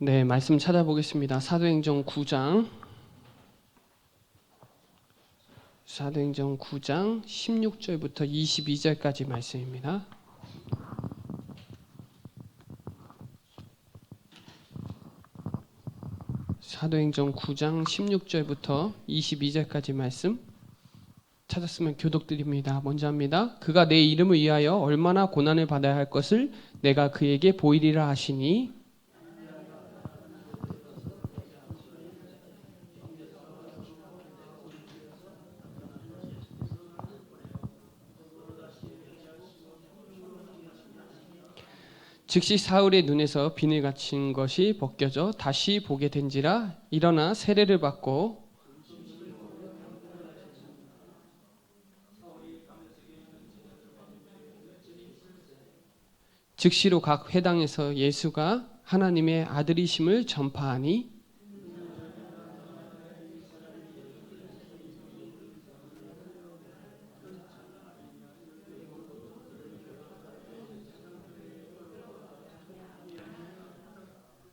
네, 말씀 찾아보겠습니다. 사도행전 9장 16절부터 22절까지 말씀입니다. 사도행전 9장 16절부터 22절까지 말씀 찾았으면 교독드립니다. 먼저 합니다. 그가 내 이름을 위하여 얼마나 고난을 받아야 할 것을 내가 그에게 보이리라 하시니 즉시 사울의 눈에서 비늘 갇힌 것이 벗겨져 다시 보게 된지라. 일어나 세례를 받고 즉시로 각 회당에서 예수가 하나님의 아들이심을 전파하니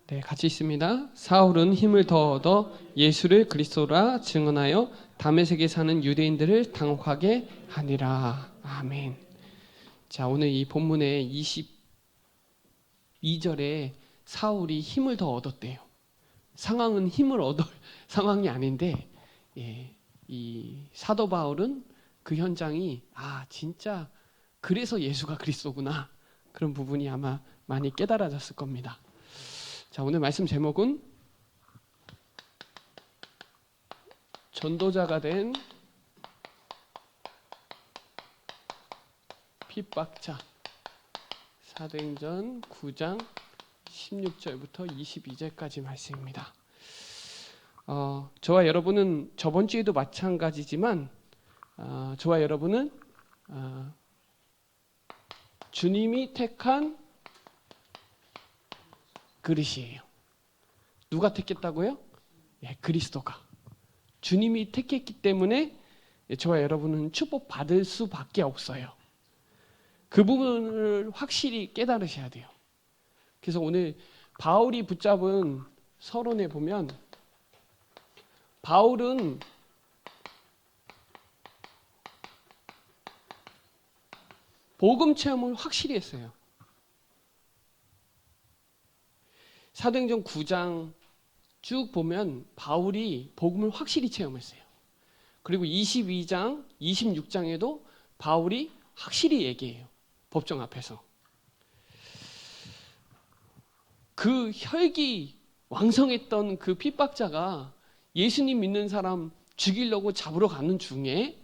네, 같이 있습니다. 사울은 힘을 더 얻어 예수를 그리스도라 증언하여 다메섹에 사는 유대인들을 당혹하게 하니라. 아멘. 자, 오늘 이 본문의 22절에 사울이 힘을 더 얻었대요. 상황은 힘을 얻을 상황이 아닌데, 이 사도 바울은 그 현장이 진짜 그래서 예수가 그리스도구나, 그런 부분이 아마 많이 깨달아졌을 겁니다. 자, 오늘 말씀 제목은 전도자가 된 핍박자. 사도행전 9장 16절부터 22절까지 말씀입니다. 저와 여러분은 저번 주에도 마찬가지지만 저와 여러분은 주님이 택한 그릇이에요. 누가 택했다고요? 그리스도가. 주님이 택했기 때문에 저와 여러분은 축복받을 수밖에 없어요. 그 부분을 확실히 깨달으셔야 돼요. 그래서 오늘 바울이 붙잡은 서론에 보면 바울은 복음 체험을 확실히 했어요. 사도행전 9장 쭉 보면 바울이 복음을 확실히 체험했어요. 그리고 22장, 26장에도 바울이 확실히 얘기해요. 법정 앞에서. 그 혈기 왕성했던 그 핍박자가 예수님 믿는 사람 죽이려고 잡으러 가는 중에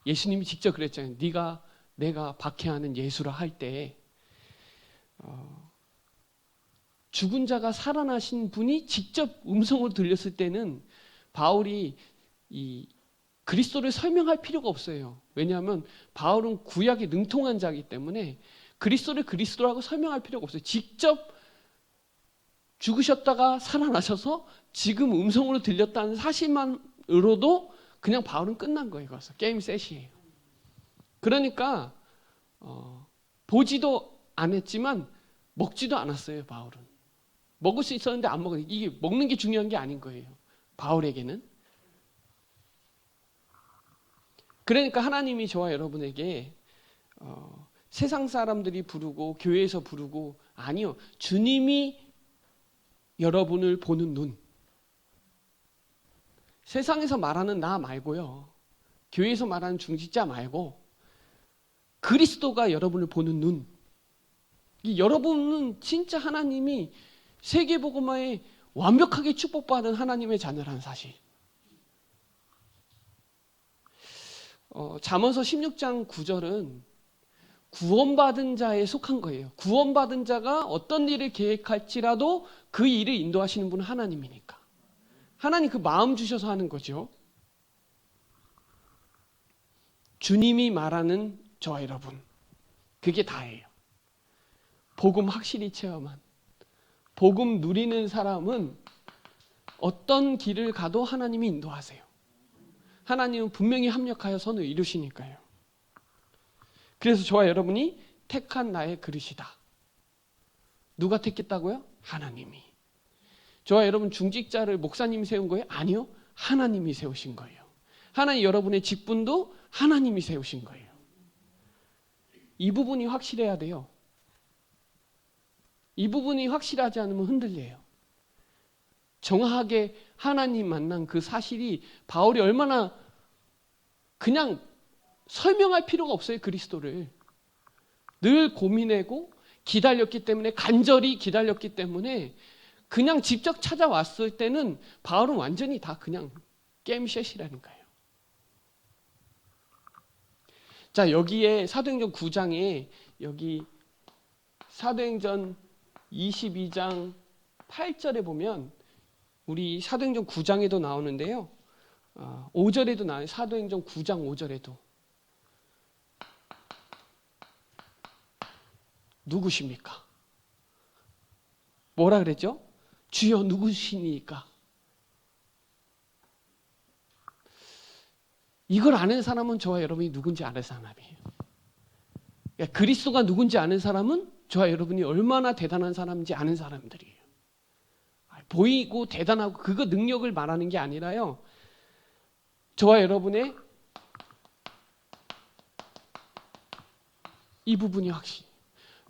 예수님이 직접 그랬잖아요. 내가 박해하는 예수라 할 때 죽은 자가 살아나신 분이 직접 음성으로 들렸을 때는 바울이 이 그리스도를 설명할 필요가 없어요. 왜냐하면 바울은 구약에 능통한 자이기 때문에 그리스도를 그리스도라고 설명할 필요가 없어요. 직접 죽으셨다가 살아나셔서 지금 음성으로 들렸다는 사실만으로도 그냥 바울은 끝난 거예요. 그래서 게임 셋이에요. 그러니까 보지도 안 했지만 먹지도 않았어요. 바울은. 먹을 수 있었는데 안 먹어요. 이게 먹는 게 중요한 게 아닌 거예요. 바울에게는. 그러니까 하나님이 저와 여러분에게 세상 사람들이 부르고 교회에서 부르고 아니요. 주님이 여러분을 보는 눈. 세상에서 말하는 나 말고요. 교회에서 말하는 중직자 말고 그리스도가 여러분을 보는 눈. 여러분은 진짜 하나님이 세계복음화에 완벽하게 축복받은 하나님의 자녀라는 사실. 잠언서 16장 9절은 구원받은 자에 속한 거예요. 구원받은 자가 어떤 일을 계획할지라도 그 일을 인도하시는 분은 하나님이니까. 하나님 그 마음 주셔서 하는 거죠. 주님이 말하는 저와 여러분, 그게 다예요. 복음 확실히 체험한, 복음 누리는 사람은 어떤 길을 가도 하나님이 인도하세요. 하나님은 분명히 합력하여 선을 이루시니까요. 그래서 저와 여러분이 택한 나의 그릇이다. 누가 택했다고요? 하나님이. 저와 여러분 중직자를 목사님이 세운 거예요? 아니요. 하나님이 세우신 거예요. 하나님 여러분의 직분도 하나님이 세우신 거예요. 이 부분이 확실해야 돼요. 이 부분이 확실하지 않으면 흔들려요. 정확하게 하나님 만난 그 사실이 바울이 얼마나 그냥 설명할 필요가 없어요. 그리스도를. 늘 고민하고 기다렸기 때문에 간절히 기다렸기 때문에 그냥 직접 찾아왔을 때는 바울은 완전히 다 그냥 게임셋이라니까요. 자, 여기에 사도행전 9장에 여기 사도행전 22장 8절에 보면 우리 사도행전 9장에도 나오는데요. 5절에도 나와요. 사도행전 9장 5절에도. 누구십니까? 뭐라 그랬죠? 주여 누구시니까? 이걸 아는 사람은 저와 여러분이 누군지 아는 사람이에요. 그러니까 그리스도가 누군지 아는 사람은 저와 여러분이 얼마나 대단한 사람인지 아는 사람들이에요. 보이고 대단하고 그거 능력을 말하는 게 아니라요. 저와 여러분의 이 부분이 확실히.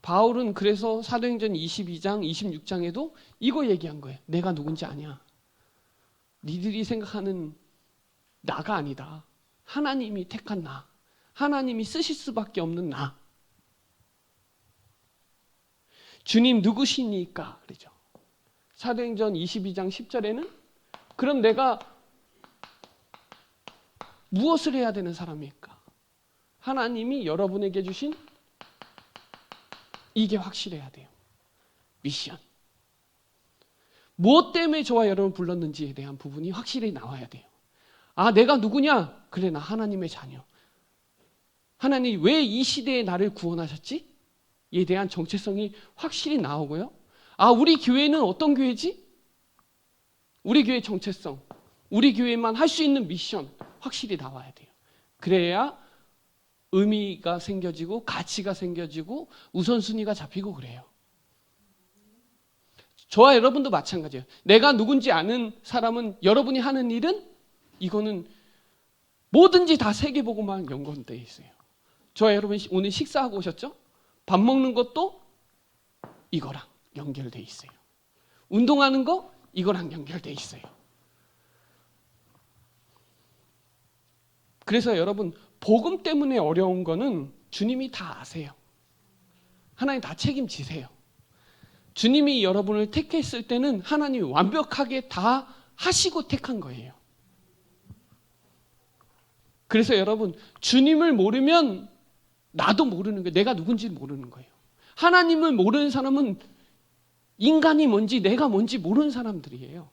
바울은 그래서 사도행전 22장, 26장에도 이거 얘기한 거예요. 내가 누군지 아냐. 니들이 생각하는 나가 아니다. 하나님이 택한 나. 하나님이 쓰실 수밖에 없는 나. 주님 누구시니까 그러죠. 사도행전 22장 10절에는 그럼 내가 무엇을 해야 되는 사람입니까? 하나님이 여러분에게 주신 이게 확실해야 돼요. 미션. 무엇 때문에 저와 여러분 불렀는지에 대한 부분이 확실히 나와야 돼요. 아, 내가 누구냐? 그래, 나 하나님의 자녀. 하나님이 왜 이 시대에 나를 구원하셨지? 이에 대한 정체성이 확실히 나오고요. 아, 우리 교회는 어떤 교회지? 우리 교회 정체성, 우리 교회만 할 수 있는 미션 확실히 나와야 돼요. 그래야 의미가 생겨지고 가치가 생겨지고 우선순위가 잡히고 그래요. 저와 여러분도 마찬가지예요. 내가 누군지 아는 사람은 여러분이 하는 일은 이거는 뭐든지 다 세계보고만 연관되어 있어요. 저와 여러분 오늘 식사하고 오셨죠? 밥 먹는 것도 이거랑 연결되어 있어요. 운동하는 거 이거랑 연결되어 있어요. 그래서 여러분 복음 때문에 어려운 거는 주님이 다 아세요. 하나님 다 책임지세요. 주님이 여러분을 택했을 때는 하나님이 완벽하게 다 하시고 택한 거예요. 그래서 여러분 주님을 모르면 나도 모르는 거예요. 내가 누군지 모르는 거예요. 하나님을 모르는 사람은 인간이 뭔지 내가 뭔지 모르는 사람들이에요.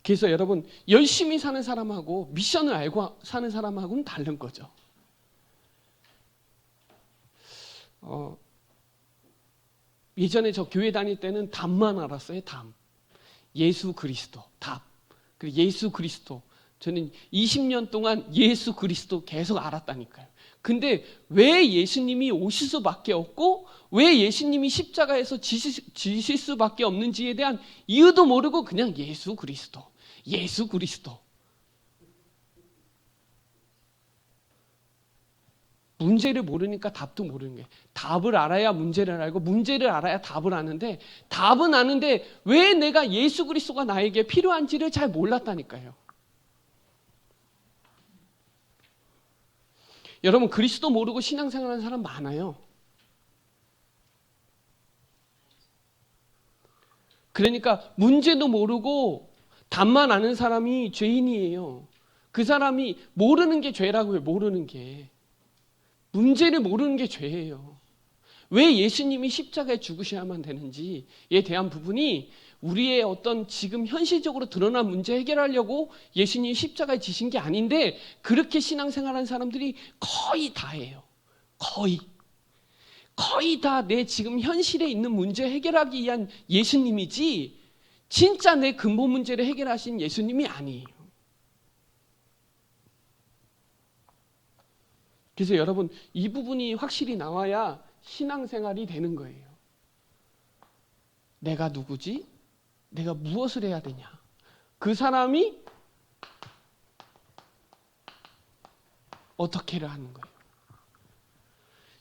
그래서 여러분 열심히 사는 사람하고 미션을 알고 사는 사람하고는 다른 거죠. 예전에 저 교회 다닐 때는 답만 알았어요. 답. 예수 그리스도 답. 그리고 예수 그리스도. 저는 20년 동안 예수 그리스도 계속 알았다니까요. 근데 왜 예수님이 오실 수밖에 없고 왜 예수님이 십자가에서 지실 수밖에 없는지에 대한 이유도 모르고 그냥 예수 그리스도. 예수 그리스도. 문제를 모르니까 답도 모르는 거예요. 답을 알아야 문제를 알고 문제를 알아야 답을 아는데 답은 아는데 왜 내가 예수 그리스도가 나에게 필요한지를 잘 몰랐다니까요. 여러분 그리스도 모르고 신앙생활하는 사람 많아요. 그러니까 문제도 모르고 답만 아는 사람이 죄인이에요. 그 사람이 모르는 게 죄라고요. 모르는 게. 문제를 모르는 게 죄예요. 왜 예수님이 십자가에 죽으셔야만 되는지에 대한 부분이 우리의 어떤 지금 현실적으로 드러난 문제 해결하려고 예수님이 십자가에 지신 게 아닌데 그렇게 신앙생활하는 사람들이 거의 다예요. 거의 다 내 지금 현실에 있는 문제 해결하기 위한 예수님이지 진짜 내 근본 문제를 해결하신 예수님이 아니에요. 그래서 여러분 이 부분이 확실히 나와야 신앙생활이 되는 거예요. 내가 누구지? 내가 무엇을 해야 되냐? 그 사람이 어떻게를 하는 거예요.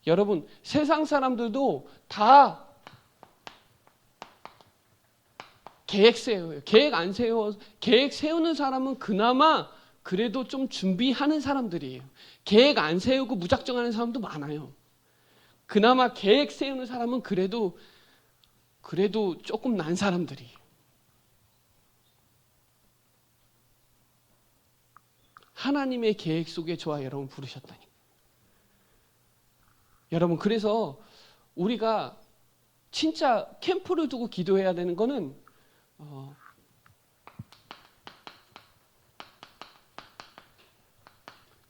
여러분 세상 사람들도 다 계획 세워요. 계획 세우는 사람은 그나마 그래도 좀 준비하는 사람들이에요. 계획 안 세우고 무작정 하는 사람도 많아요. 그나마 계획 세우는 사람은 그래도 조금 난 사람들이에요. 하나님의 계획 속에 저와 여러분 부르셨다니. 여러분 그래서 우리가 진짜 캠프를 두고 기도해야 되는 거는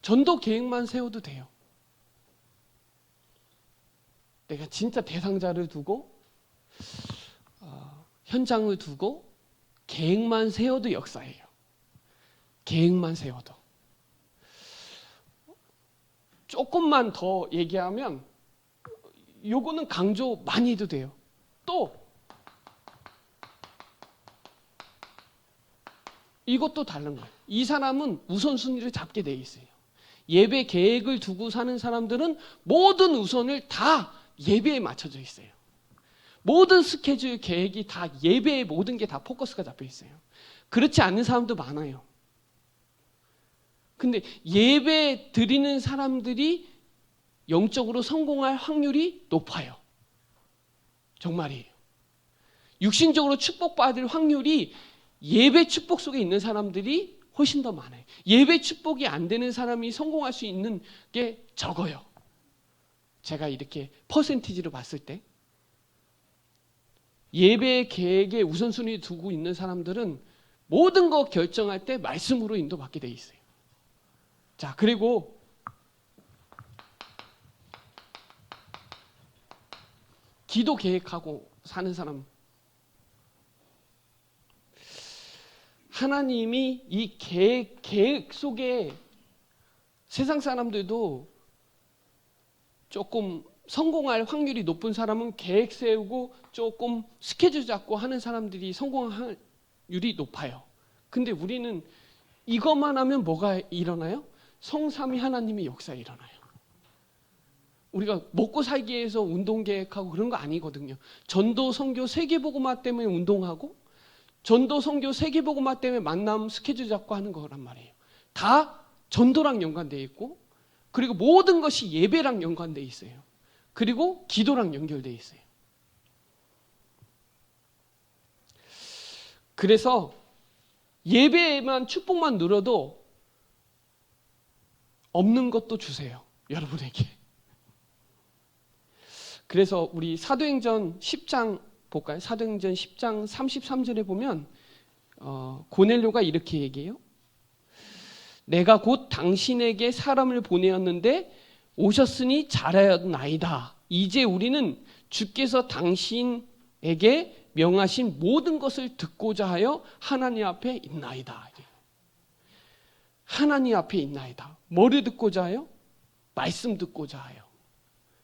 전도 계획만 세워도 돼요. 내가 진짜 대상자를 두고 현장을 두고 계획만 세워도 역사예요. 계획만 세워도. 조금만 더 얘기하면 요거는 강조 많이 해도 돼요. 또 이것도 다른 거예요. 이 사람은 우선순위를 잡게 돼 있어요. 예배 계획을 두고 사는 사람들은 모든 우선을 다 예배에 맞춰져 있어요. 모든 스케줄 계획이 다 예배에 모든 게 다 포커스가 잡혀 있어요. 그렇지 않은 사람도 많아요. 근데 예배 드리는 사람들이 영적으로 성공할 확률이 높아요. 정말이에요. 육신적으로 축복받을 확률이 예배 축복 속에 있는 사람들이 훨씬 더 많아요. 예배 축복이 안 되는 사람이 성공할 수 있는 게 적어요. 제가 이렇게 퍼센티지로 봤을 때 예배 계획에 우선순위 두고 있는 사람들은 모든 거 결정할 때 말씀으로 인도받게 돼 있어요. 자, 그리고 기도 계획하고 사는 사람, 하나님이 이 계획 속에 세상 사람들도 조금 성공할 확률이 높은 사람은 계획 세우고 조금 스케줄 잡고 하는 사람들이 성공할 확률이 높아요. 근데 우리는 이것만 하면 뭐가 일어나요? 성삼위 하나님의 역사 일어나요. 우리가 먹고 살기 위해서 운동 계획하고 그런 거 아니거든요. 전도 선교 세계복음화 때문에 운동하고 전도 선교 세계복음화 때문에 만남 스케줄 잡고 하는 거란 말이에요. 다 전도랑 연관되어 있고 그리고 모든 것이 예배랑 연관되어 있어요. 그리고 기도랑 연결되어 있어요. 그래서 예배에만 축복만 누려도 없는 것도 주세요. 여러분에게. 그래서 우리 사도행전 10장 볼까요? 사도행전 10장 33절에 보면 고넬료가 이렇게 얘기해요. 내가 곧 당신에게 사람을 보내었는데 오셨으니 잘하였나이다. 이제 우리는 주께서 당신에게 명하신 모든 것을 듣고자 하여 하나님 앞에 있나이다. 하나님 앞에 있나이다. 뭐를 듣고자 하여? 말씀 듣고자 하여.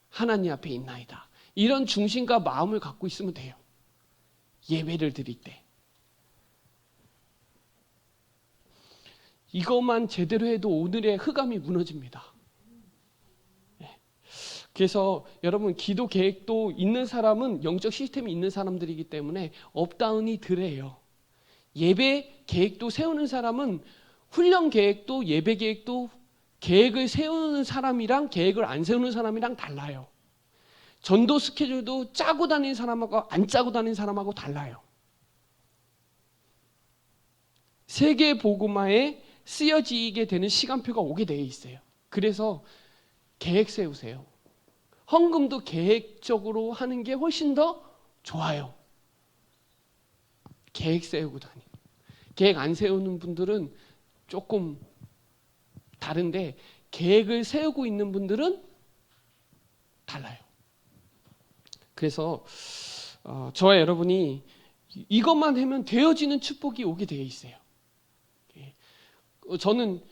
하나님 앞에 있나이다. 이런 중심과 마음을 갖고 있으면 돼요. 예배를 드릴 때. 이것만 제대로 해도 오늘의 흑암이 무너집니다. 그래서 여러분 기도 계획도 있는 사람은 영적 시스템이 있는 사람들이기 때문에 업다운이 덜해요. 예배 계획도 세우는 사람은 훈련 계획도 예배 계획도 계획을 세우는 사람이랑 계획을 안 세우는 사람이랑 달라요. 전도 스케줄도 짜고 다니는 사람하고 안 짜고 다니는 사람하고 달라요. 세계 복음화에 쓰여지게 되는 시간표가 오게 되어 있어요. 그래서 계획 세우세요. 헌금도 계획적으로 하는 게 훨씬 더 좋아요. 계획 세우고 다니. 계획 안 세우는 분들은 조금 다른데 계획을 세우고 있는 분들은 달라요. 그래서 저와 여러분이 이것만 하면 되어지는 축복이 오게 되어 있어요. 저는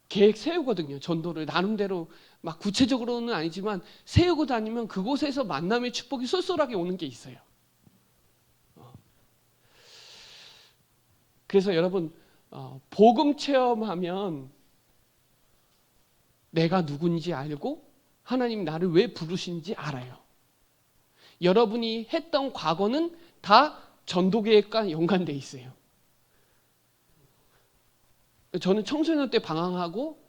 계획 세우거든요. 전도를 나름대로 막 구체적으로는 아니지만 세우고 다니면 그곳에서 만남의 축복이 쏠쏠하게 오는 게 있어요. 그래서 여러분 복음 체험하면 내가 누군지 알고 하나님 나를 왜 부르신지 알아요. 여러분이 했던 과거는 다 전도 계획과 연관돼 있어요. 저는 청소년 때 방황하고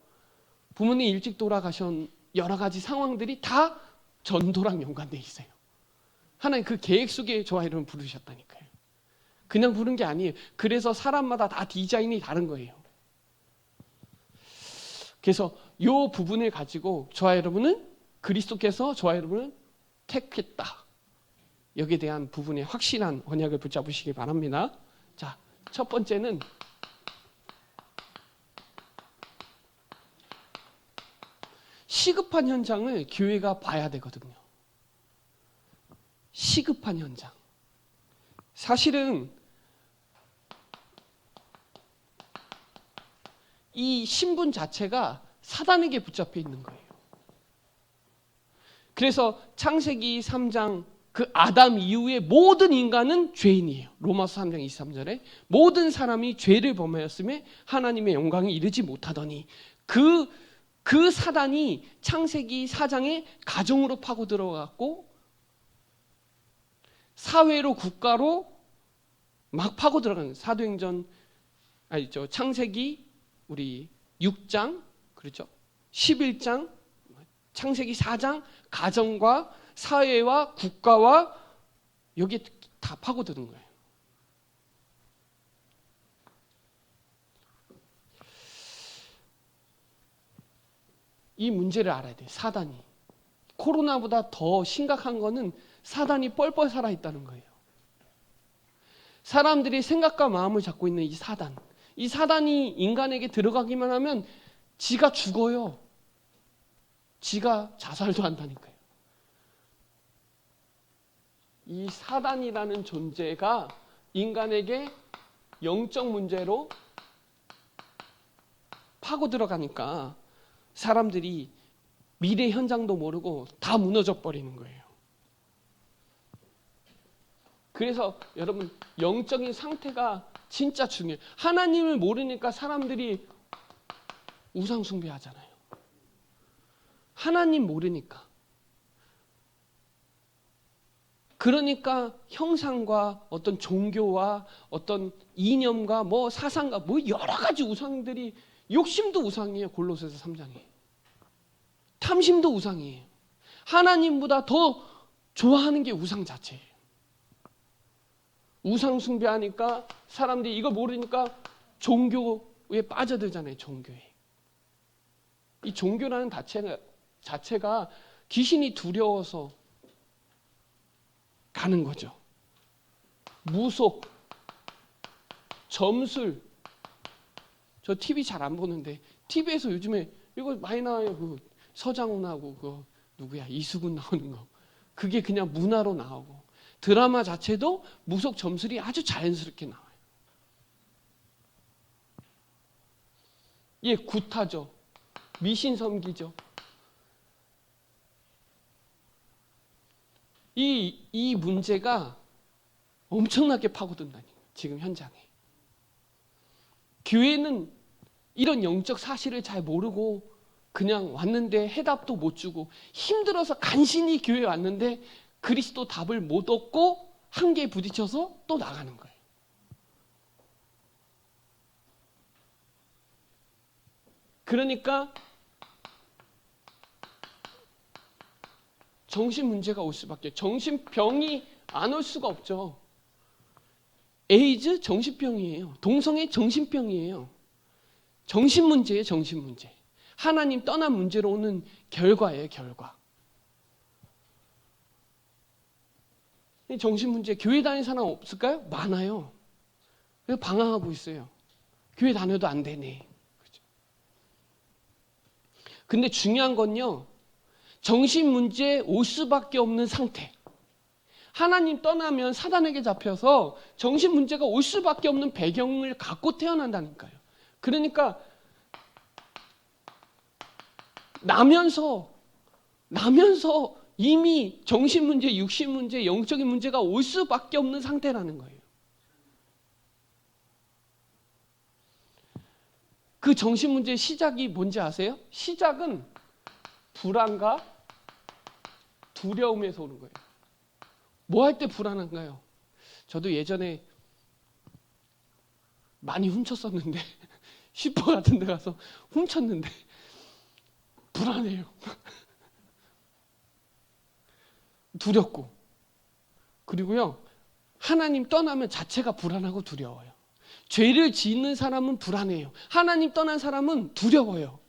부모님 일찍 돌아가신 여러 가지 상황들이 다 전도랑 연관돼 있어요. 하나님 그 계획 속에 저와 여러분 부르셨다니까요. 그냥 부른 게 아니에요. 그래서 사람마다 다 디자인이 다른 거예요. 그래서 이 부분을 가지고 저와 여러분은 그리스도께서 저와 여러분을 택했다. 여기에 대한 부분에 확실한 언약을 붙잡으시기 바랍니다. 자, 첫 번째는 시급한 현장을 교회가 봐야 되거든요. 시급한 현장. 사실은 이 신분 자체가 사단에게 붙잡혀 있는 거예요. 그래서 창세기 3장 그 아담 이후에 모든 인간은 죄인이에요. 로마서 3장 23절에 모든 사람이 죄를 범하였음에 하나님의 영광에 이르지 못하더니 그 사단이 창세기 4장에 가정으로 파고 들어갔고 사회로 국가로 막 파고 들어가는 사도행전 아니죠. 창세기 우리 6장 그렇죠. 11장 창세기 4장 가정과 사회와 국가와 여기에 다 파고드는 거예요. 이 문제를 알아야 돼요. 사단이. 코로나보다 더 심각한 거는 사단이 뻘뻘 살아있다는 거예요. 사람들이 생각과 마음을 잡고 있는 이 사단. 이 사단이 인간에게 들어가기만 하면 지가 죽어요. 지가 자살도 한다니까요. 이 사단이라는 존재가 인간에게 영적 문제로 파고 들어가니까 사람들이 미래 현장도 모르고 다 무너져 버리는 거예요. 그래서 여러분 영적인 상태가 진짜 중요해요. 하나님을 모르니까 사람들이 우상 숭배하잖아요. 하나님 모르니까. 그러니까 형상과 어떤 종교와 어떤 이념과 뭐 사상과 뭐 여러 가지 우상들이 욕심도 우상이에요. 골로새서 3장에. 탐심도 우상이에요. 하나님보다 더 좋아하는 게 우상 자체예요. 우상 숭배하니까 사람들이 이걸 모르니까 종교에 빠져들잖아요. 종교에. 이 종교라는 자체가 귀신이 두려워서 가는 거죠. 무속, 점술. 저 TV 잘 안 보는데 TV에서 요즘에 이거 많이 나와요. 그 서장훈하고 그 누구야 이수근 나오는 거. 그게 그냥 문화로 나오고 드라마 자체도 무속 점술이 아주 자연스럽게 나와요. 예, 구타죠. 미신 섬기죠. 이 문제가 엄청나게 파고든다니까요. 지금 현장에. 교회는 이런 영적 사실을 잘 모르고 그냥 왔는데 해답도 못 주고 힘들어서 간신히 교회에 왔는데 그리스도 답을 못 얻고 한계에 부딪혀서 또 나가는 거예요. 그러니까 정신 문제가 올 수밖에, 정신병이 안 올 수가 없죠. 에이즈 정신병이에요. 동성애 정신병이에요. 정신 문제예요, 정신 문제. 하나님 떠난 문제로 오는 결과예요, 결과. 정신 문제, 교회 다니는 사람 없을까요? 많아요. 그래서 방황하고 있어요. 교회 다녀도 안 되네. 그렇죠? 근데 중요한 건요, 정신 문제에 올 수밖에 없는 상태. 하나님 떠나면 사단에게 잡혀서 정신 문제가 올 수밖에 없는 배경을 갖고 태어난다니까요. 그러니까 나면서 이미 정신 문제, 육신 문제, 영적인 문제가 올 수밖에 없는 상태라는 거예요. 그 정신 문제의 시작이 뭔지 아세요? 시작은 불안과 두려움에서 오는 거예요. 뭐 할 때 불안한가요? 저도 예전에 많이 훔쳤었는데 슈퍼 같은 데 가서 훔쳤는데 불안해요. 두렵고. 그리고요, 하나님 떠나면 자체가 불안하고 두려워요. 죄를 짓는 사람은 불안해요. 하나님 떠난 사람은 두려워요.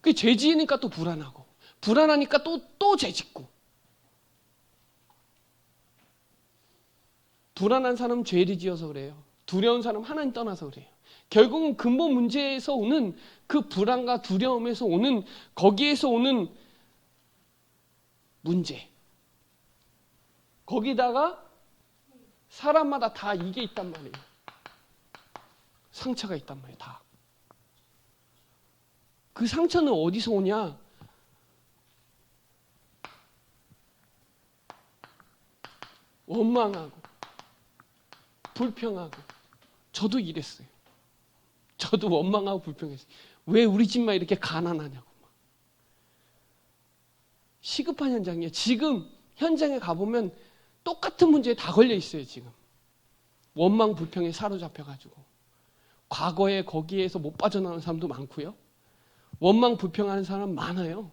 그 죄 지으니까 또 불안하고, 불안하니까 또 죄 짓고. 불안한 사람은 죄를 지어서 그래요. 두려운 사람은 하나님 떠나서 그래요. 결국은 근본 문제에서 오는 그 불안과 두려움에서 오는, 거기에서 오는 문제. 거기다가 사람마다 다 이게 있단 말이에요. 상처가 있단 말이에요. 다. 그 상처는 어디서 오냐? 원망하고 불평하고. 저도 이랬어요. 저도 원망하고 불평했어요. 왜 우리 집만 이렇게 가난하냐고. 시급한 현장이에요. 지금 현장에 가보면 똑같은 문제에 다 걸려 있어요. 지금 원망 불평에 사로잡혀가지고 과거에 거기에서 못 빠져나오는 사람도 많고요. 원망 불평하는 사람 많아요.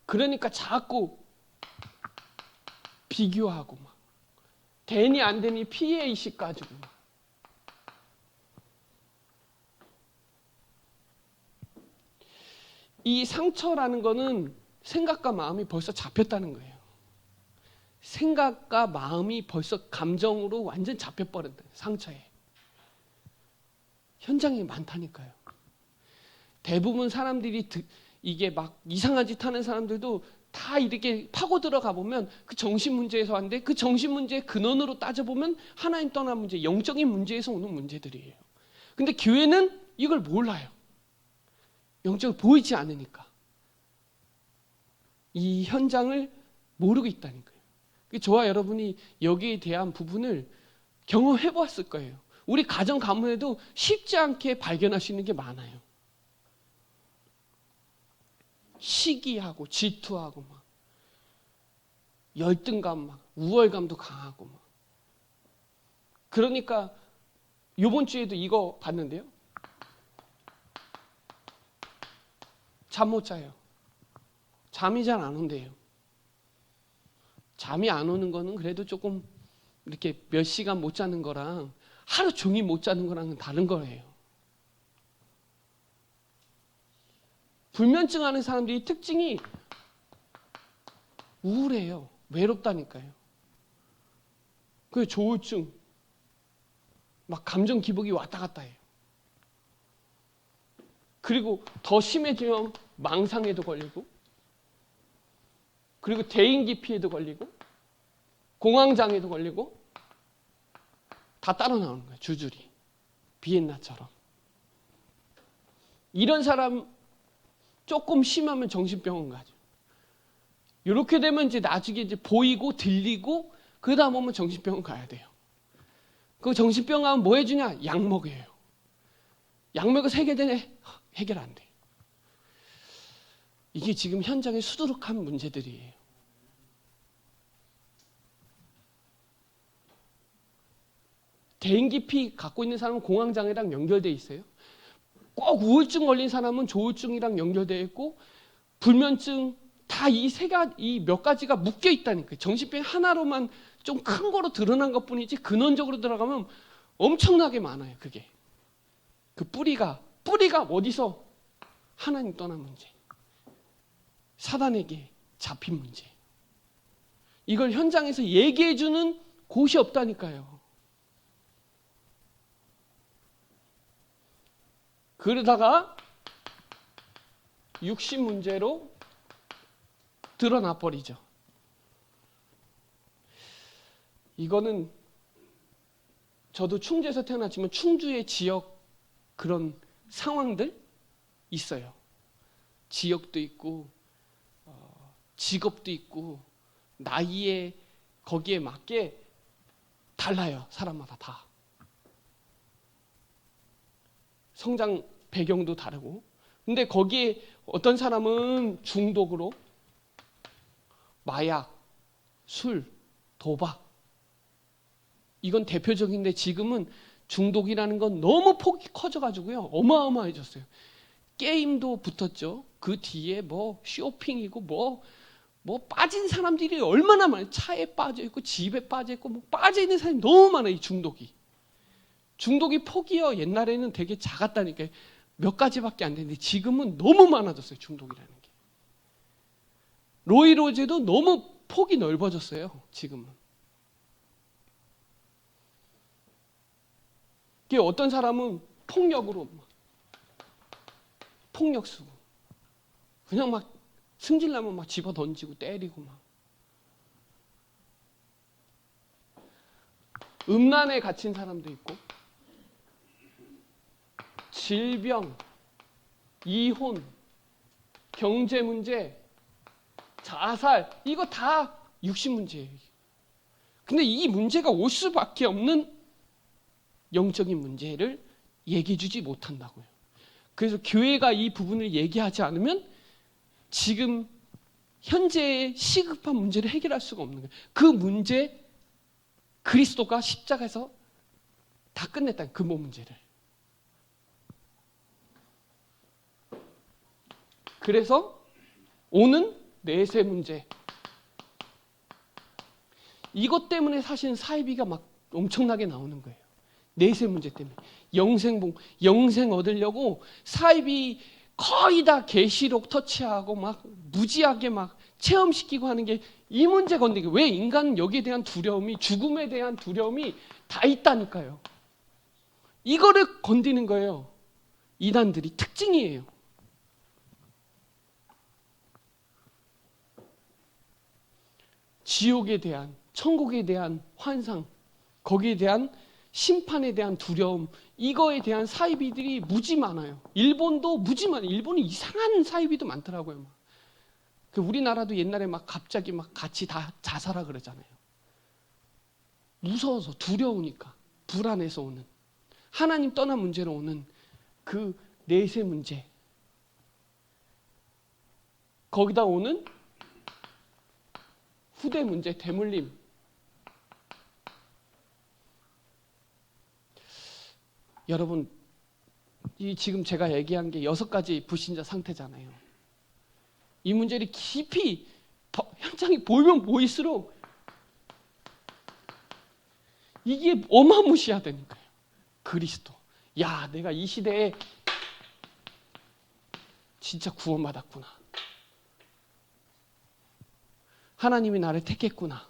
그러니까 자꾸 비교하고 막 되니 안 되니 피해의식 가지고 막. 이 상처라는 거는 생각과 마음이 벌써 잡혔다는 거예요. 생각과 마음이 벌써 감정으로 완전 잡혀버린다. 상처에. 현장이 많다니까요. 대부분 사람들이 이게 막 이상한 짓 하는 사람들도 다 이렇게 파고 들어가 보면 그 정신 문제에서 왔는데, 그 정신 문제의 근원으로 따져보면 하나님 떠난 문제, 영적인 문제에서 오는 문제들이에요. 근데 교회는 이걸 몰라요. 영적으로 보이지 않으니까. 이 현장을 모르고 있다니까요. 저와 여러분이 여기에 대한 부분을 경험해 보았을 거예요. 우리 가정 가문에도 쉽지 않게 발견할 수 있는 게 많아요. 시기하고 질투하고 막 열등감, 막 우월감도 강하고 막. 그러니까 이번 주에도 이거 봤는데요. 잠 못 자요. 잠이 잘 안 온대요. 잠이 안 오는 거는 그래도 조금 이렇게 몇 시간 못 자는 거랑 하루 종일 못 자는 거랑은 다른 거예요. 불면증 하는 사람들이 특징이 우울해요. 외롭다니까요. 그 조울증, 막 감정 기복이 왔다 갔다 해요. 그리고 더 심해지면 망상에도 걸리고, 그리고 대인기 피해도 걸리고, 공황장애도 걸리고, 다 따라 나오는 거예요. 줄줄이. 비엔나처럼. 이런 사람 조금 심하면 정신병원 가죠. 이렇게 되면 이제 나중에 이제 보이고 들리고, 그 다음 오면 정신병원 가야 돼요. 그 정신병 가면 뭐 해주냐? 약 먹여요. 약 먹여서 해결되네? 해결 안 돼. 이게 지금 현장의 수두룩한 문제들이에요. 대인기피 갖고 있는 사람은 공황장애랑 연결되어 있어요. 꼭 우울증 걸린 사람은 조울증이랑 연결되어 있고, 불면증 다 이 몇 가지가 묶여 있다니까요. 정신병 하나로만 좀 큰 거로 드러난 것 뿐이지 근원적으로 들어가면 엄청나게 많아요. 그게. 그 뿌리가 어디서? 하나님 떠난 문제. 사단에게 잡힌 문제. 이걸 현장에서 얘기해 주는 곳이 없다니까요. 그러다가 육신 문제로 드러나 버리죠. 이거는 저도 충주에서 태어났지만 충주의 지역 그런 상황들 있어요. 지역도 있고 직업도 있고 나이에 거기에 맞게 달라요. 사람마다 다. 성장 배경도 다르고. 근데 거기에 어떤 사람은 중독으로 마약, 술, 도박 이건 대표적인데 지금은 중독이라는 건 너무 폭이 커져가지고요. 어마어마해졌어요. 게임도 붙었죠. 그 뒤에 뭐 쇼핑이고 뭐 빠진 사람들이 얼마나 많아요. 차에 빠져있고 집에 빠져있고 뭐 빠져있는 사람이 너무 많아요. 이 중독이. 중독이 폭이요. 옛날에는 되게 작았다니까요. 몇 가지밖에 안 되는데 지금은 너무 많아졌어요. 중독이라는 게. 로이로제도 너무 폭이 넓어졌어요. 지금은. 어떤 사람은 폭력으로 폭력 쓰고 그냥 막 승질나면 막 집어 던지고 때리고 막 음란에 갇힌 사람도 있고 질병, 이혼, 경제 문제, 자살 이거 다 육신 문제예요. 근데 이 문제가 올 수밖에 없는 영적인 문제를 얘기해 주지 못한다고요. 그래서 교회가 이 부분을 얘기하지 않으면 지금 현재의 시급한 문제를 해결할 수가 없는 거예요. 그 문제 그리스도가 십자가에서 다 끝냈다는 근본 문제를. 그래서 오는 내세 문제 이것 때문에 사실 사이비가 막 엄청나게 나오는 거예요. 내세 문제 때문에 영생 얻으려고 사이비 거의 다 계시록 터치하고 막 무지하게 막 체험시키고 하는 게 이 문제 건드리기. 왜 인간은 여기에 대한 두려움이 죽음에 대한 두려움이 다 있다니까요. 이거를 건드리는 거예요. 이단들이 특징이에요. 지옥에 대한 천국에 대한 환상 거기에 대한 심판에 대한 두려움 이거에 대한 사이비들이 무지 많아요. 일본도 무지 많아요. 일본은 이상한 사이비도 많더라고요. 우리나라도 옛날에 막 갑자기 막 같이 다 자살하 그러잖아요. 무서워서 두려우니까 불안해서 오는 하나님 떠난 문제로 오는 그 내세 문제 거기다 오는 후대 문제 대물림 여러분 이 지금 제가 얘기한 게 6가지 불신자 상태잖아요. 이 문제를 깊이 현장이 보이면 보일수록 이게 어마무시하다니까요. 그리스도. 야, 내가 이 시대에 진짜 구원받았구나. 하나님이 나를 택했구나.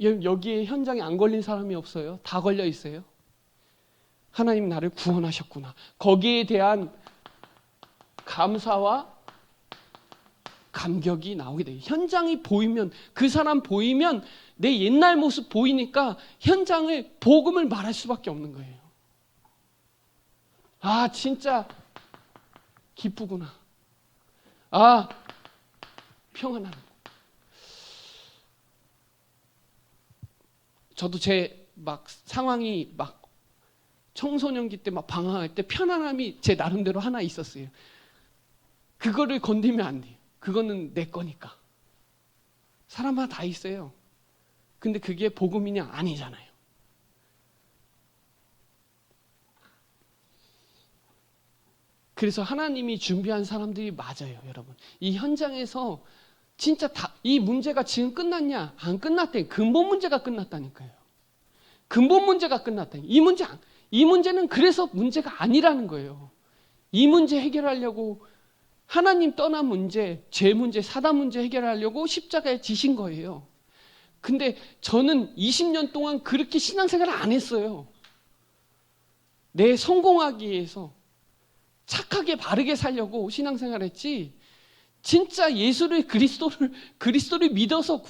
여기에 현장에 안 걸린 사람이 없어요. 다 걸려 있어요. 하나님이 나를 구원하셨구나. 거기에 대한 감사와 감격이 나오게 돼요. 현장이 보이면 그 사람 보이면 내 옛날 모습 보이니까 현장을 복음을 말할 수밖에 없는 거예요. 아 진짜 기쁘구나. 아 평안하구나. 저도 제 막 상황이 막 청소년기 때 막 방황할 때 편안함이 제 나름대로 하나 있었어요. 그거를 건드리면 안 돼요. 그거는 내 거니까. 사람마다 다 있어요. 근데 그게 복음이냐? 아니잖아요. 그래서 하나님이 준비한 사람들이 맞아요, 여러분. 이 현장에서 진짜 이 문제가 지금 끝났냐? 안 끝났대. 근본 문제가 끝났다니까요. 근본 문제가 끝났다. 이 문제는 그래서 문제가 아니라는 거예요. 이 문제 해결하려고 하나님 떠난 문제, 죄 문제, 사단 문제 해결하려고 십자가에 지신 거예요. 근데 저는 20년 동안 그렇게 신앙생활을 안 했어요. 내 성공하기 위해서 착하게 바르게 살려고 신앙생활을 했지 진짜 예수를 그리스도를 믿어서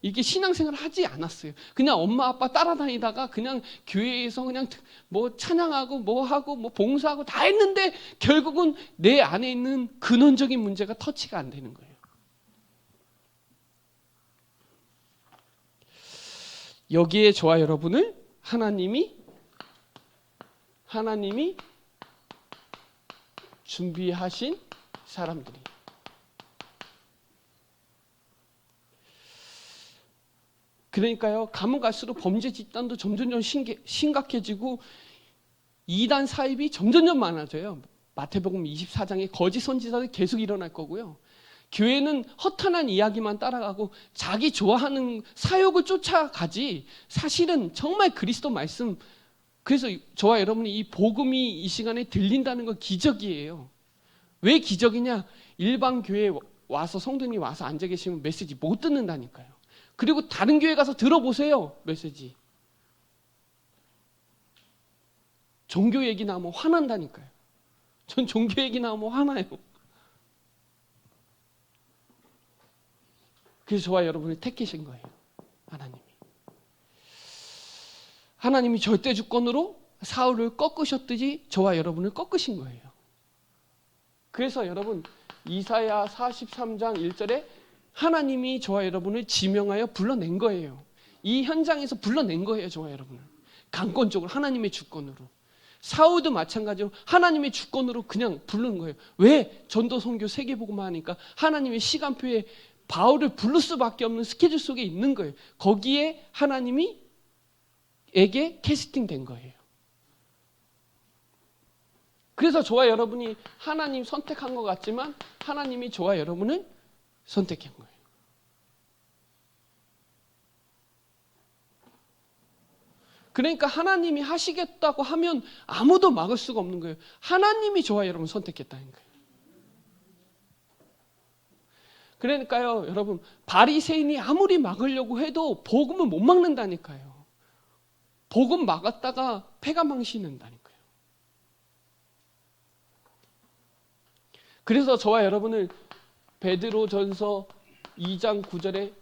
이게 신앙생활을 하지 않았어요. 그냥 엄마 아빠 따라다니다가 그냥 교회에서 그냥 뭐 찬양하고 뭐 하고 뭐 봉사하고 다 했는데 결국은 내 안에 있는 근원적인 문제가 터치가 안 되는 거예요. 여기에 저와 여러분을 하나님이 준비하신 사람들이. 그러니까요, 가면 갈수록 범죄 집단도 점점점 심각해지고 이단 사입이 점점점 많아져요. 마태복음 24장에 거짓 선지자들이 계속 일어날 거고요. 교회는 허탄한 이야기만 따라가고 자기 좋아하는 사욕을 쫓아가지 사실은 정말 그리스도 말씀, 그래서 저와 여러분이 이 복음이 이 시간에 들린다는 건 기적이에요. 왜 기적이냐? 일반 교회에 와서 성도님이 와서 앉아 계시면 메시지 못 듣는다니까요. 그리고 다른 교회 가서 들어보세요. 메시지. 종교 얘기 나오면 화난다니까요. 전 종교 얘기 나오면 화나요. 그래서 저와 여러분을 택하신 거예요. 하나님이 절대 주권으로 사울을 꺾으셨듯이 저와 여러분을 꺾으신 거예요. 그래서 여러분 이사야 43장 1절에 하나님이 저와 여러분을 지명하여 불러낸 거예요. 이 현장에서 불러낸 거예요. 저와 여러분을. 강권적으로 하나님의 주권으로. 사울도 마찬가지로 하나님의 주권으로 그냥 부르는 거예요. 왜? 전도 선교 세계복음만 하니까 하나님의 시간표에 바울을 부를 수밖에 없는 스케줄 속에 있는 거예요. 거기에 하나님이 에게 캐스팅된 거예요. 그래서 저와 여러분이 하나님 선택한 것 같지만 하나님이 저와 여러분을 선택한 거예요. 그러니까 하나님이 하시겠다고 하면 아무도 막을 수가 없는 거예요. 하나님이 저와 여러분 선택했다는 거예요. 그러니까요, 여러분 바리새인이 아무리 막으려고 해도 복음을 못 막는다니까요. 복음 막았다가 패가 망신한다니까요. 그래서 저와 여러분을 베드로전서 2장 9절에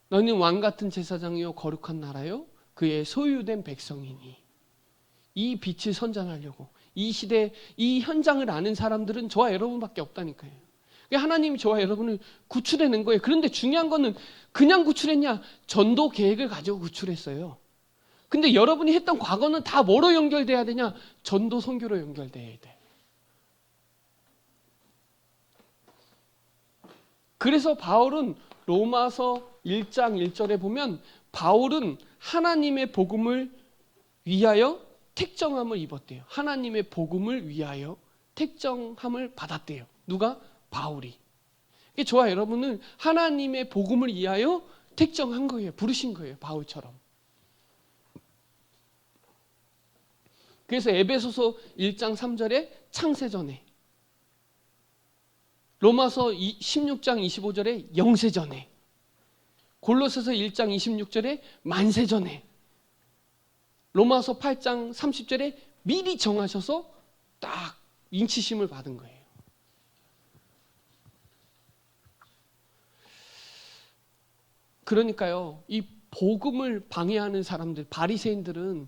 너는 왕같은 제사장이요 거룩한 나라요 그의 소유된 백성이니, 이 빛을 선전하려고 이 시대 이 현장을 아는 사람들은 저와 여러분밖에 없다니까요. 하나님이 저와 여러분을 구출해낸 거예요. 그런데 중요한 거는 그냥 구출했냐? 전도 계획을 가지고 구출했어요. 근데 여러분이 했던 과거는 다 뭐로 연결돼야 되냐? 전도 선교로 연결돼야 돼. 그래서 바울은 로마서 1장 1절에 보면 바울은 하나님의 복음을 위하여 택정함을 입었대요. 하나님의 복음을 위하여 택정함을 받았대요. 누가? 바울이. 저와 여러분은 하나님의 복음을 위하여 택정한 거예요. 부르신 거예요. 바울처럼. 그래서 에베소서 1장 3절에 창세전에, 로마서 16장 25절에 영세전에, 골로새서 1장 26절에 만세전에, 로마서 8장 30절에 미리 정하셔서 딱 인치심을 받은 거예요. 그러니까요, 이 복음을 방해하는 사람들, 바리새인들은,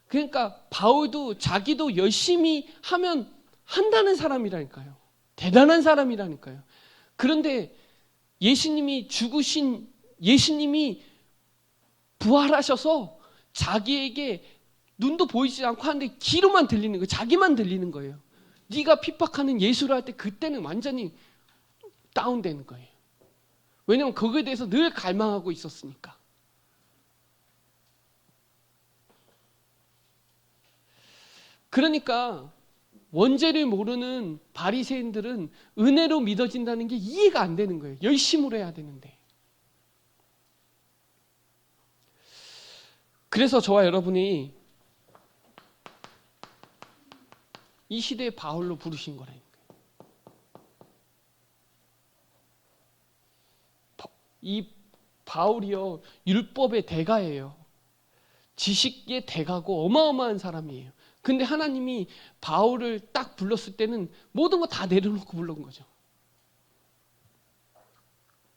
그러니까 바울도 자기도 열심히 하면 한다는 사람이라니까요. 대단한 사람이라니까요. 그런데 예수님이 부활하셔서 자기에게 눈도 보이지 않고 하는데 귀로만 들리는 거예요. 자기만 들리는 거예요. 네가 핍박하는 예수를 할 때 그때는 완전히 다운되는 거예요. 왜냐하면 그거에 대해서 늘 갈망하고 있었으니까. 그러니까 원죄를 모르는 바리새인들은 은혜로 믿어진다는 게 이해가 안 되는 거예요. 열심으로 해야 되는데. 그래서 저와 여러분이 이 시대에 바울로 부르신 거라니까요. 이 바울이요, 율법의 대가예요. 지식의 대가고 어마어마한 사람이에요. 근데 하나님이 바울을 딱 불렀을 때는 모든 거 다 내려놓고 불른 거죠.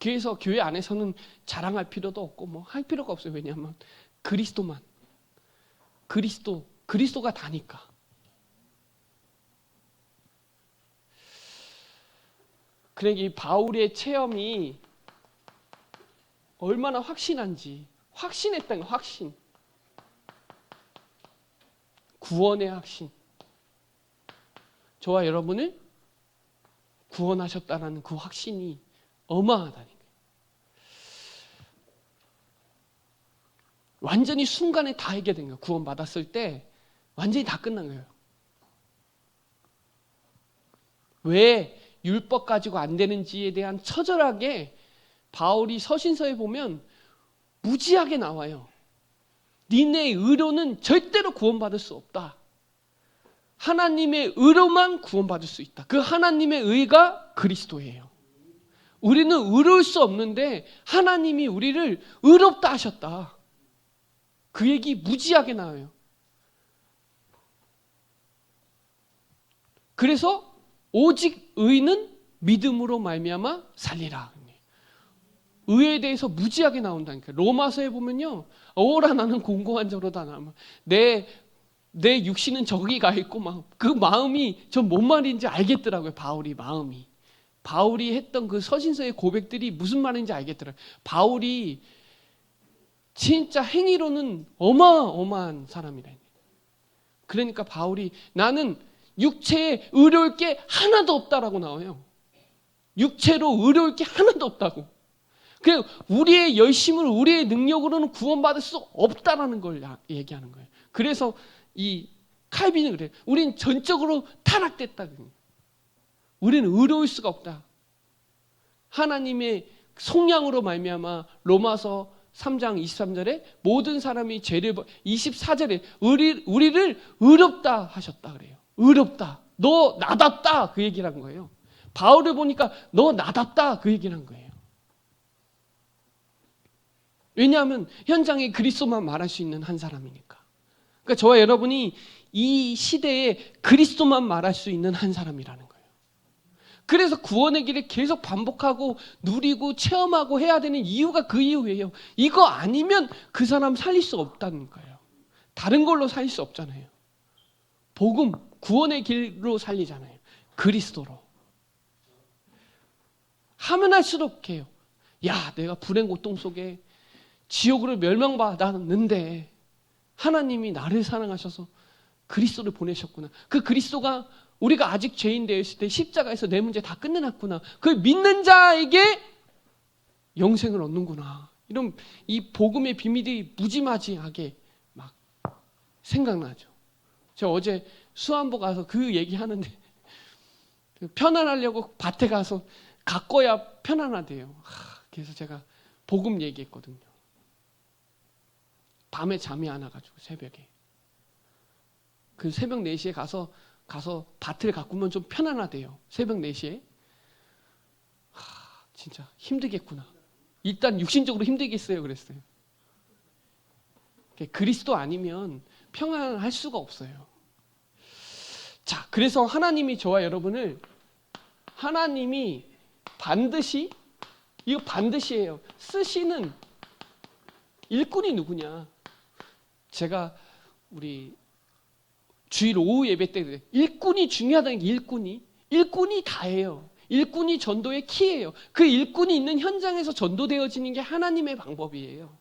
그래서 교회 안에서는 자랑할 필요도 없고 뭐 할 필요가 없어요. 왜냐하면 그리스도가 다니까. 그러니까 이 바울의 체험이 얼마나 확신한지, 확신했다는 거, 확신. 구원의 확신. 저와 여러분을 구원하셨다는 그 확신이 어마하다는 거예요. 완전히 순간에 다 해결된 거예요. 구원받았을 때 완전히 다 끝난 거예요. 왜 율법 가지고 안 되는지에 대한 처절하게 바울이 서신서에 보면 무지하게 나와요. 니네 의로는 절대로 구원받을 수 없다. 하나님의 의로만 구원받을 수 있다. 그 하나님의 의가 그리스도예요. 우리는 의로울 수 없는데 하나님이 우리를 의롭다 하셨다. 그 얘기 무지하게 나와요. 그래서 오직 의는 믿음으로 말미암아 살리라. 의에 대해서 무지하게 나온다니까. 로마서에 보면요, 오라 나는 공고한 자로다. 내 육신은 저기 가 있고 막 그 마음이 전 뭔 말인지 알겠더라고요. 바울이 했던 그 서신서의 고백들이 무슨 말인지 알겠더라고요. 바울이 진짜 행위로는 어마어마한 사람이라. 그러니까 바울이 나는 육체에 의로울 게 하나도 없다라고 나와요. 육체로 의로울 게 하나도 없다고. 그냥 우리의 열심으로 우리의 능력으로는 구원받을 수 없다라는 걸 얘기하는 거예요. 그래서 이 칼빈은 그래요. 우리는 전적으로 타락됐다. 우리는 의로울 수가 없다. 하나님의 속량으로 말미암아 로마서 3장 23절에 모든 사람이 죄를 24절에 우리를 의롭다 하셨다 그래요. 의롭다. 너 나답다. 그 얘기를 한 거예요. 바울을 보니까 너 나답다. 그 얘기를 한 거예요. 왜냐하면 현장에 그리스도만 말할 수 있는 한 사람이니까. 그러니까 저와 여러분이 이 시대에 그리스도만 말할 수 있는 한 사람이라는 거예요. 그래서 구원의 길을 계속 반복하고 누리고 체험하고 해야 되는 이유가 그 이유예요. 이거 아니면 그 사람 살릴 수 없다는 거예요. 다른 걸로 살릴 수 없잖아요. 복음, 구원의 길로 살리잖아요. 그리스도로. 하면 할수록 해요. 야, 내가 불행 고통 속에 지옥으로 멸망받았는데 하나님이 나를 사랑하셔서 그리스도를 보내셨구나. 그 그리스도가 우리가 아직 죄인 되었을 때 십자가에서 내 문제 다 끝내놨구나. 그걸 믿는 자에게 영생을 얻는구나. 이런 이 복음의 비밀이 무지막지하게 막 생각나죠. 제가 어제 수안보 가서 그 얘기하는데 편안하려고 밭에 가서 가꿔야 편안하대요. 그래서 제가 복음 얘기했거든요. 밤에 잠이 안 와가지고 새벽에. 그 새벽 4시에 가서 밭을 가꾸면 좀 편안하대요. 새벽 4시에. 진짜 힘들겠구나. 일단 육신적으로 힘들겠어요. 그랬어요. 그리스도 아니면 평안할 수가 없어요. 자, 그래서 하나님이 저와 여러분을 하나님이 반드시 이거 반드시예요. 쓰시는 일꾼이 누구냐? 제가 우리 주일 오후 예배 때 일꾼이 중요하다는 게 일꾼이 다예요. 일꾼이 전도의 키예요. 그 일꾼이 있는 현장에서 전도되어지는 게 하나님의 방법이에요.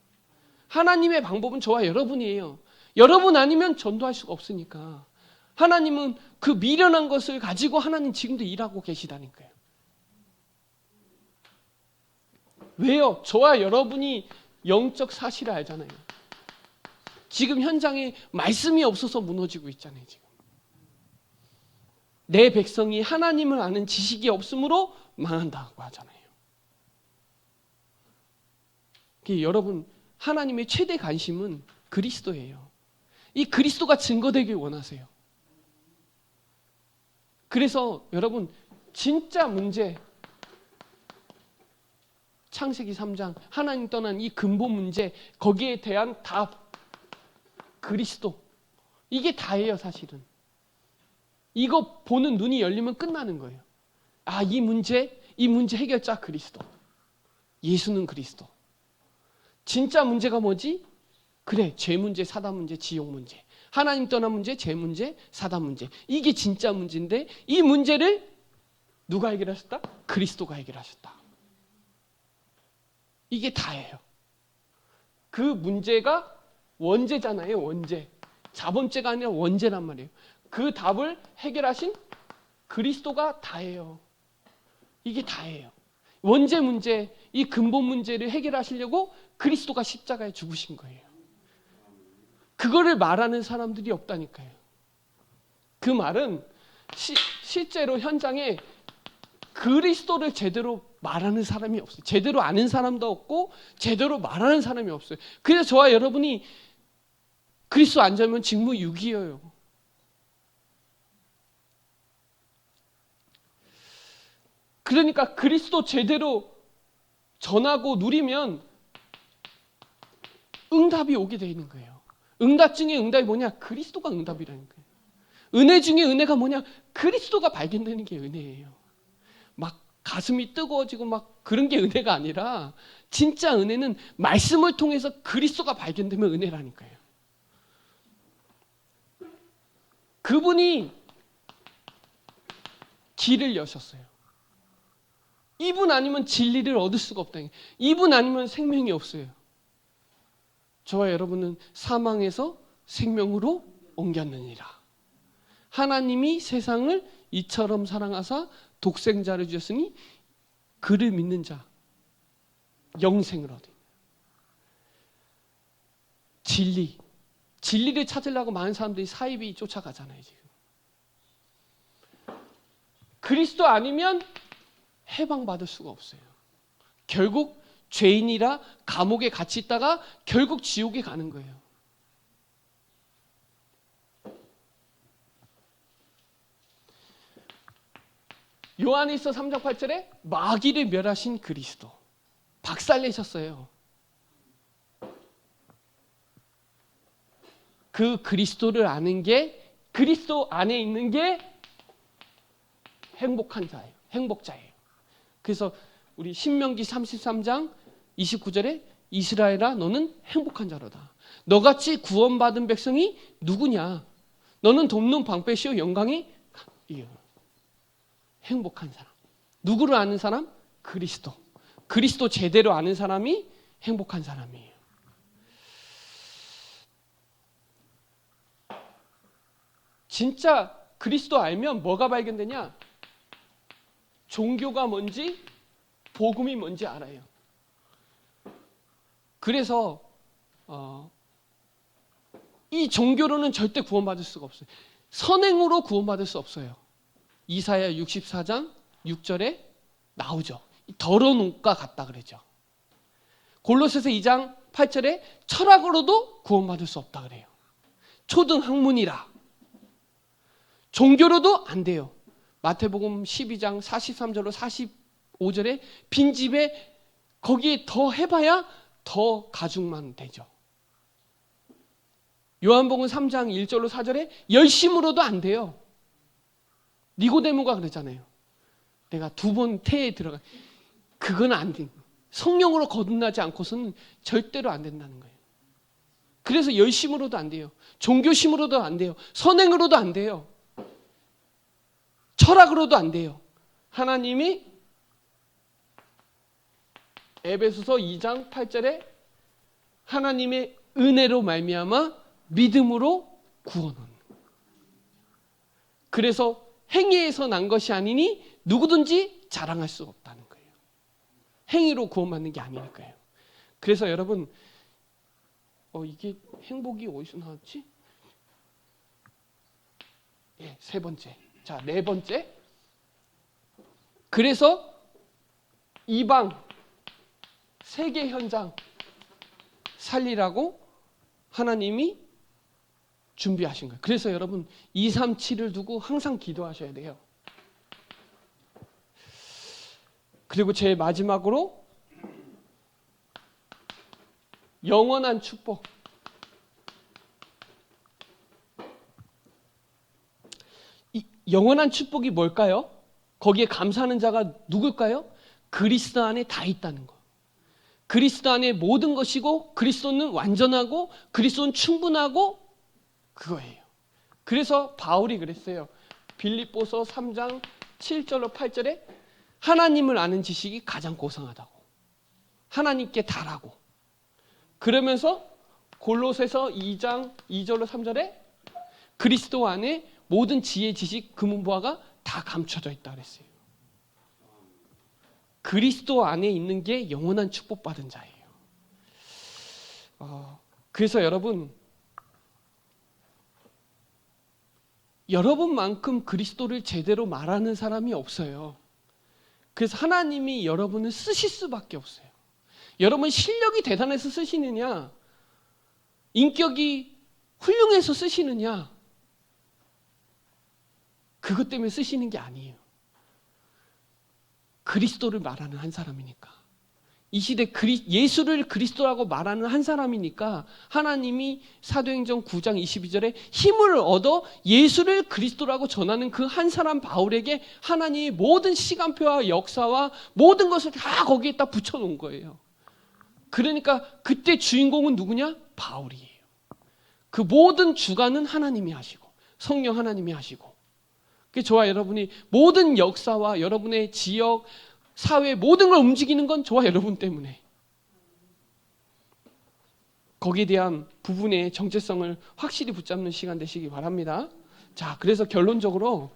하나님의 방법은 저와 여러분이에요. 여러분 아니면 전도할 수가 없으니까. 하나님은 그 미련한 것을 가지고 하나님 지금도 일하고 계시다니까요. 왜요? 저와 여러분이 영적 사실을 알잖아요. 지금 현장에 말씀이 없어서 무너지고 있잖아요. 지금 내 백성이 하나님을 아는 지식이 없으므로 망한다고 하잖아요. 여러분, 하나님의 최대 관심은 그리스도예요. 이 그리스도가 증거되길 원하세요. 그래서 여러분, 진짜 문제, 창세기 3장 하나님 떠난 이 근본 문제, 거기에 대한 답, 그리스도. 이게 다예요. 사실은 이거 보는 눈이 열리면 끝나는 거예요. 아, 이 문제 해결자 그리스도. 예수는 그리스도. 진짜 문제가 뭐지? 그래, 죄 문제, 사단 문제, 지옥 문제. 하나님 떠난 문제, 죄 문제, 사단 문제. 이게 진짜 문제인데 이 문제를 누가 해결하셨다? 그리스도가 해결하셨다. 이게 다예요. 그 문제가 원죄잖아요. 원죄. 자범죄가 아니라 원죄란 말이에요. 그 답을 해결하신 그리스도가 다예요. 이게 다예요. 원죄 문제, 이 근본 문제를 해결하시려고 그리스도가 십자가에 죽으신 거예요. 그거를 말하는 사람들이 없다니까요. 그 말은 실제로 현장에 그리스도를 제대로 말하는 사람이 없어요. 제대로 아는 사람도 없고 제대로 말하는 사람이 없어요. 그래서 저와 여러분이 그리스도 안 잡으면 직무유기예요. 그러니까 그리스도 제대로 전하고 누리면 응답이 오게 돼 있는 거예요. 응답 중에 응답이 뭐냐? 그리스도가 응답이라는 거예요. 은혜 중에 은혜가 뭐냐? 그리스도가 발견되는 게 은혜예요. 막 가슴이 뜨거워지고 막 그런 게 은혜가 아니라 진짜 은혜는 말씀을 통해서 그리스도가 발견되면 은혜라니까요. 그분이 길을 여셨어요. 이분 아니면 진리를 얻을 수가 없다. 이분 아니면 생명이 없어요. 저와 여러분은 사망에서 생명으로 옮겼느니라. 하나님이 세상을 이처럼 사랑하사 독생자를 주셨으니 그를 믿는 자 영생을 얻으리라. 진리를 찾으려고 많은 사람들이 사이비 쫓아가잖아요. 지금 그리스도 아니면 해방받을 수가 없어요. 결국 죄인이라 감옥에 갇혀 있다가 결국 지옥에 가는 거예요. 요한일서 3장 8절에 마귀를 멸하신 그리스도 박살내셨어요. 그 그리스도를 아는 게 그리스도 안에 있는 게 행복한 자예요. 행복자예요. 그래서 우리 신명기 33장 29절에 이스라엘아 너는 행복한 자로다. 너같이 구원받은 백성이 누구냐? 너는 돕는 방패시오 영광이 행복한 사람. 누구를 아는 사람? 그리스도. 그리스도 제대로 아는 사람이 행복한 사람이에요. 진짜 그리스도 알면 뭐가 발견되냐? 종교가 뭔지 복음이 뭔지 알아요. 그래서 이 종교로는 절대 구원받을 수가 없어요. 선행으로 구원받을 수 없어요. 이사야 64장 6절에 나오죠. 더러운 옷과 같다 그러죠. 골로새서 2장 8절에 철학으로도 구원받을 수 없다 그래요. 초등학문이라. 종교로도 안 돼요. 마태복음 12장 43절로 45절에 빈집에 거기에 더 해봐야 더 가죽만 되죠. 요한복음 3장 1절로 4절에 열심으로도 안 돼요. 니고데모가 그러잖아요. 내가 2번 태에 들어가. 그건 안 돼. 성령으로 거듭나지 않고서는 절대로 안 된다는 거예요. 그래서 열심으로도 안 돼요. 종교심으로도 안 돼요. 선행으로도 안 돼요. 철학으로도 안 돼요. 하나님이 에베소서 2장 8절에 하나님의 은혜로 말미암아 믿음으로 구원은. 그래서 행위에서 난 것이 아니니 누구든지 자랑할 수 없다는 거예요. 행위로 구원받는 게 아니니까요. 그래서 여러분 이게 행복이 어디서 나왔지? 예, 3번째. 자, 4번째. 그래서 이방 세계 현장 살리라고 하나님이 준비하신 거예요. 그래서 여러분 237을 두고 항상 기도하셔야 돼요. 그리고 제일 마지막으로 영원한 축복. 이 영원한 축복이 뭘까요? 거기에 감사하는 자가 누굴까요? 그리스도 안에 다 있다는 거. 그리스도 안에 모든 것이고 그리스도는 완전하고 그리스도는 충분하고 그거예요. 그래서 바울이 그랬어요. 빌립보서 3장 7절로 8절에 하나님을 아는 지식이 가장 고상하다고. 하나님께 달하고. 그러면서 골로새서 2장 2절로 3절에 그리스도 안에 모든 지혜, 지식, 금은보화가 다 감춰져 있다 그랬어요. 그리스도 안에 있는 게 영원한 축복받은 자예요. 그래서 여러분만큼 그리스도를 제대로 말하는 사람이 없어요. 그래서 하나님이 여러분을 쓰실 수밖에 없어요. 여러분 실력이 대단해서 쓰시느냐, 인격이 훌륭해서 쓰시느냐, 그것 때문에 쓰시는 게 아니에요. 그리스도를 말하는 한 사람이니까. 이 시대 예수를 그리스도라고 말하는 한 사람이니까 하나님이 사도행전 9장 22절에 힘을 얻어 예수를 그리스도라고 전하는 그 한 사람 바울에게 하나님이 모든 시간표와 역사와 모든 것을 다 거기에다 붙여놓은 거예요. 그러니까 그때 주인공은 누구냐? 바울이에요. 그 모든 주관은 하나님이 하시고 성령 하나님이 하시고, 저와 여러분이 모든 역사와 여러분의 지역, 사회 모든 걸 움직이는 건 저와 여러분 때문에. 거기에 대한 부분의 정체성을 확실히 붙잡는 시간 되시기 바랍니다. 자, 그래서 결론적으로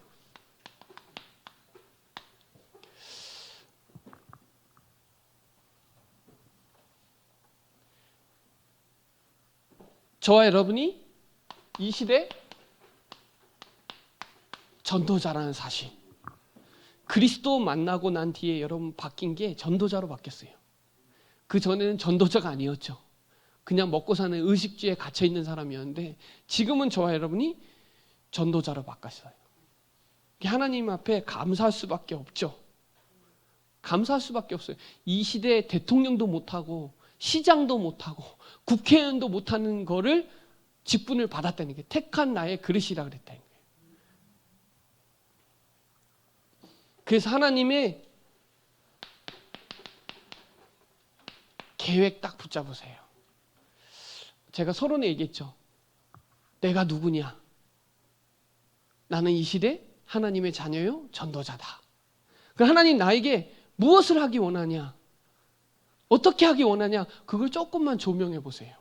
저와 여러분이 이 시대 전도자라는 사실. 그리스도 만나고 난 뒤에 여러분 바뀐 게 전도자로 바뀌었어요. 그 전에는 전도자가 아니었죠. 그냥 먹고 사는 의식주에 갇혀 있는 사람이었는데 지금은 저와 여러분이 전도자로 바뀌었어요. 하나님 앞에 감사할 수밖에 없죠. 감사할 수밖에 없어요. 이 시대에 대통령도 못하고 시장도 못하고 국회의원도 못하는 거를 직분을 받았다는 게 택한 나의 그릇이라 그랬다는 거예요. 그래서 하나님의 계획 딱 붙잡으세요. 제가 서론에 얘기했죠. 내가 누구냐? 나는 이 시대 하나님의 자녀요, 전도자다. 그럼 하나님 나에게 무엇을 하기 원하냐? 어떻게 하기 원하냐? 그걸 조금만 조명해 보세요.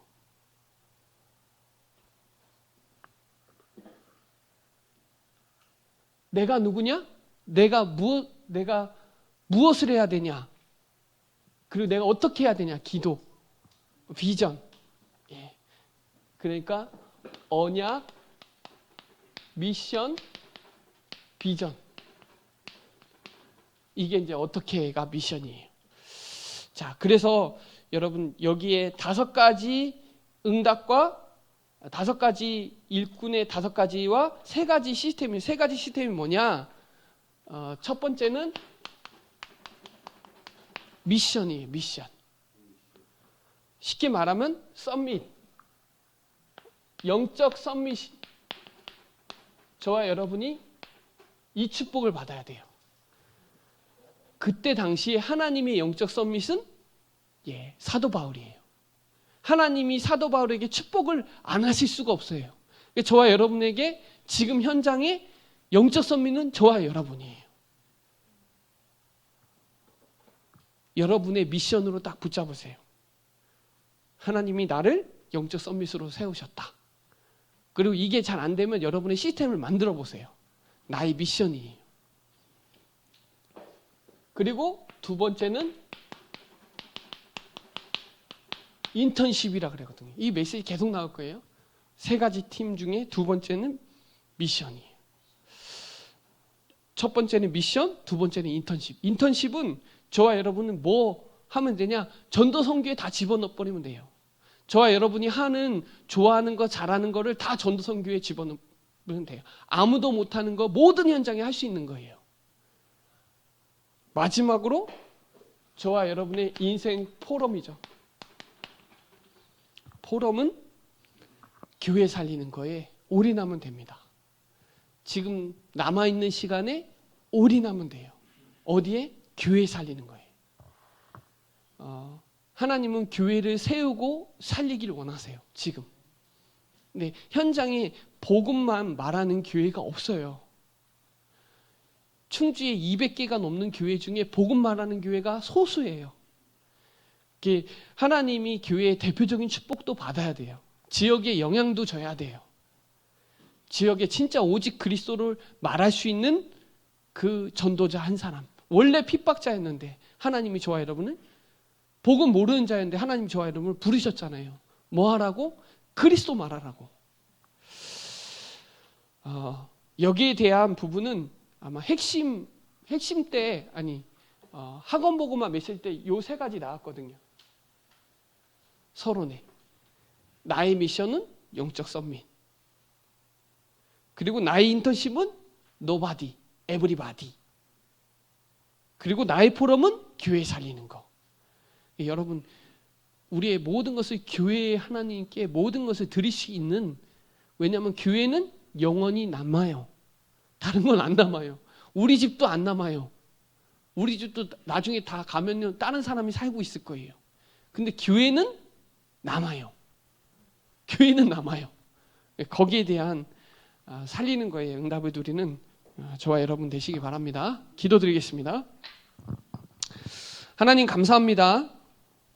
내가 누구냐? 내가 무엇을 해야 되냐? 그리고 내가 어떻게 해야 되냐? 기도, 비전. 예. 그러니까 언약, 미션, 비전. 이게 이제 어떻게가 미션이에요. 자, 그래서 여러분 여기에 5가지 응답과 5가지 일꾼의 5가지와 3가지 시스템이, 3가지 시스템이 뭐냐? 첫 번째는 미션이에요. 미션. 쉽게 말하면 서밋. 영적 서밋. 저와 여러분이 이 축복을 받아야 돼요. 그때 당시에 하나님의 영적 서밋은 사도 바울이에요. 하나님이 사도 바울에게 축복을 안 하실 수가 없어요. 저와 여러분에게 지금 현장에 영적 서밋은 저와 여러분이에요. 여러분의 미션으로 딱 붙잡으세요. 하나님이 나를 영적 서밋으로 세우셨다. 그리고 이게 잘 안 되면 여러분의 시스템을 만들어 보세요. 나의 미션이에요. 그리고 2번째는 인턴십이라 그러거든요. 이 메시지 계속 나올 거예요. 3가지 팀 중에 2번째는 미션이에요. 첫 번째는 미션, 2번째는 인턴십. 인턴십은 저와 여러분은 뭐 하면 되냐? 전도 선교에 다 집어넣어 버리면 돼요. 저와 여러분이 좋아하는 거, 잘하는 거를 다 전도 선교에 집어넣으면 돼요. 아무도 못하는 거 모든 현장에 할 수 있는 거예요. 마지막으로 저와 여러분의 인생 포럼이죠. 포럼은 교회 살리는 거에 올인하면 됩니다. 지금 남아있는 시간에 올인하면 돼요. 어디에? 교회 살리는 거예요. 하나님은 교회를 세우고 살리기를 원하세요. 지금. 네, 현장에 복음만 말하는 교회가 없어요. 충주에 200개가 넘는 교회 중에 복음 말하는 교회가 소수예요. 하나님이 교회의 대표적인 축복도 받아야 돼요. 지역에 영향도 줘야 돼요. 지역에 진짜 오직 그리스도를 말할 수 있는 그 전도자 한 사람. 원래 핍박자였는데 하나님이 저와 여러분을, 복음 모르는 자였는데 하나님이 저와 여러분을 부르셨잖아요. 뭐 하라고? 그리스도 말하라고. 여기에 대한 부분은 아마 핵심 때, 학원 보고만 메시지 때 요 세 가지 나왔거든요. 서론에. 나의 미션은 영적 썸밋. 그리고 나의 인턴십은 nobody, everybody. 그리고 나의 포럼은 교회 살리는 거. 여러분, 우리의 모든 것을 교회에 하나님께 모든 것을 드릴 수 있는, 왜냐하면 교회는 영원히 남아요. 다른 건 안 남아요. 우리 집도 안 남아요. 우리 집도 나중에 다 가면요 다른 사람이 살고 있을 거예요. 근데 교회는 남아요. 교회는 남아요. 거기에 대한 살리는 거에 응답을 드리는 저와 여러분 되시기 바랍니다. 기도드리겠습니다. 하나님 감사합니다.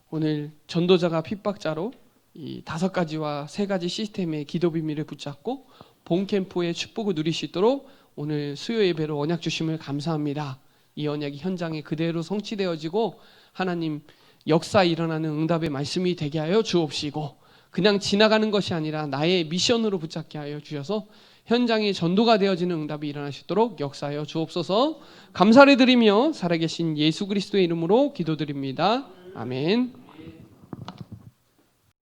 오늘 전도자가 핍박자로 이 5가지와 3가지 시스템의 기도 비밀을 붙잡고 본 캠프의 축복을 누릴 수 있도록 오늘 수요 예배로 언약 주심을 감사합니다. 이 언약이 현장에 그대로 성취되어지고 하나님 역사 일어나는 응답의 말씀이 되게 하여 주옵시고, 그냥 지나가는 것이 아니라 나의 미션으로 붙잡게 하여 주셔서 현장에 전도가 되어지는 응답이 일어날 수 있도록 역사하여 주옵소서. 감사를 드리며 살아계신 예수 그리스도의 이름으로 기도드립니다. 아멘.